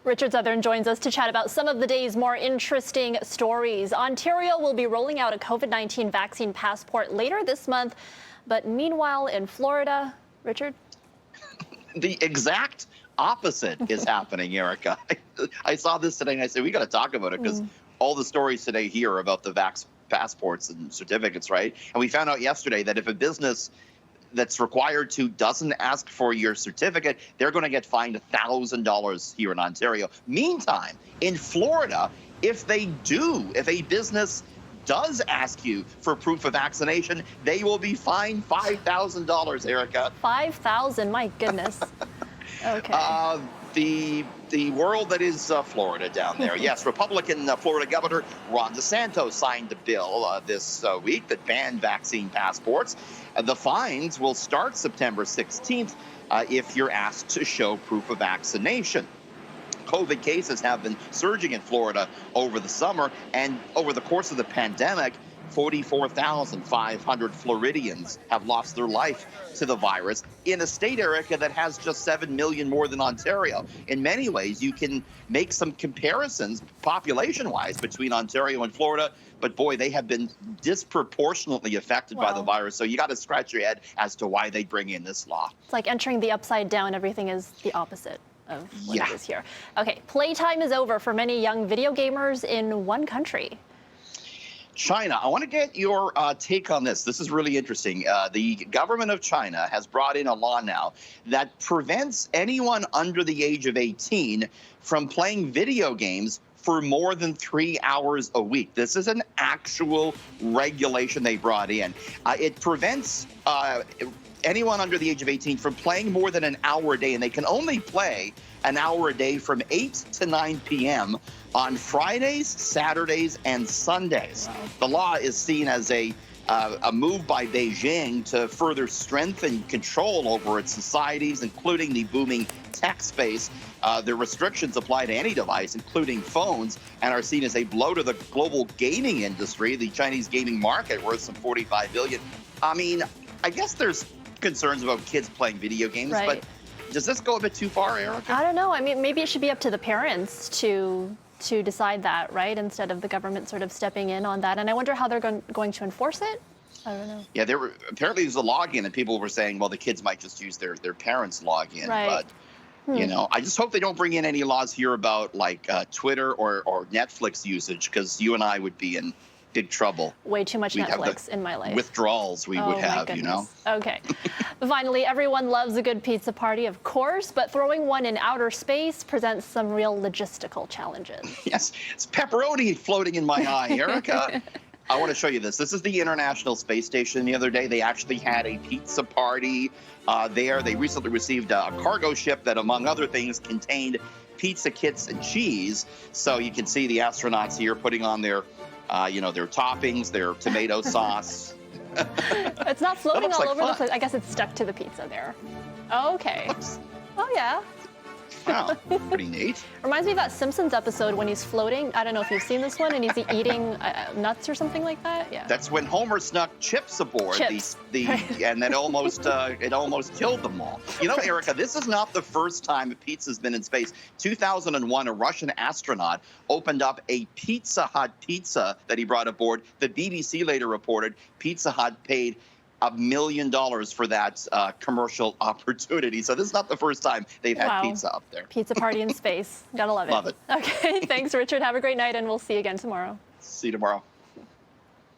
Richard Southern joins us to chat about some of the day's more interesting stories. Ontario will be rolling out a COVID-19 vaccine passport later this month. But meanwhile, in Florida, Richard? The exact opposite is happening, Erica. I saw this today and I said, we got to talk about it because all the stories today here are about the passports and certificates, right? And we found out yesterday that if a business that's required to doesn't ask for your certificate, they're going to get fined $1,000 here in Ontario. Meantime, in Florida, if a business does ask you for proof of vaccination, they will be fined $5,000, Erica. $5,000, my goodness. Okay. The world that is Florida down there. Yes, Republican Florida Governor Ron DeSantis signed a bill this week that banned vaccine passports. The fines will start September 16th if you're asked to show proof of vaccination. COVID cases have been surging in Florida over the summer, and over the course of the pandemic, 44,500 Floridians have lost their life to the virus in a state, Erica, that has just 7 million more than Ontario. In many ways, you can make some comparisons population-wise between Ontario and Florida, but boy, they have been disproportionately affected by the virus. So you got to scratch your head as to why they bring in this law. It's like entering the upside down. Everything is the opposite of what it is here. Okay, playtime is over for many young video gamers in one country. China. I want to get your take on this. This is really interesting. The government of China has brought in a law now that prevents anyone under the age of 18 from playing video games for more than 3 hours a week. This is an actual regulation they brought in. It prevents anyone under the age of 18 from playing more than an hour a day, and they can only play an hour a day from 8 to 9 p.m. on Fridays, Saturdays, and Sundays. Wow. The law is seen as a move by Beijing to further strengthen control over its societies, including the booming tech space. The restrictions apply to any device, including phones, and are seen as a blow to the global gaming industry, the Chinese gaming market, worth some $45 billion. I mean, I guess there's concerns about kids playing video games, but does this go a bit too far, Erica? I don't know. I mean, maybe it should be up to the parents to decide that, right? Instead of the government sort of stepping in on that. And I wonder how they're going to enforce it. I don't know. Yeah, apparently there's a login, and people were saying, well, the kids might just use their parents' login. Right. But, you know, I just hope they don't bring in any laws here about, like, Twitter or Netflix usage, because you and I would be in big trouble. Way too much Netflix in my life. Withdrawals we would have, you know. Okay. Finally, everyone loves a good pizza party, of course, but throwing one in outer space presents some real logistical challenges. Yes, it's pepperoni floating in my eye, Erica. I want to show you this. This is the International Space Station. The other day, they actually had a pizza party there. They recently received a cargo ship that, among other things, contained pizza kits and cheese. So you can see the astronauts here putting on their their toppings, their tomato sauce. It's not floating all over the place. I guess it's stuck to the pizza there. Okay. Oh, yeah. Wow, pretty neat. Reminds me of that Simpsons episode when he's floating. I don't know if you've seen this one, and he's eating nuts or something like that. Yeah. That's when Homer snuck chips aboard, and then it almost killed them all. You know, Erica, this is not the first time a pizza's been in space. 2001, a Russian astronaut opened up a Pizza Hut pizza that he brought aboard. The BBC later reported Pizza Hut paid $1 million for that commercial opportunity. So this is not the first time they've had pizza up there. Pizza party in space. Gotta love it. Love it. Okay, thanks, Richard. Have a great night, and we'll see you again tomorrow. See you tomorrow.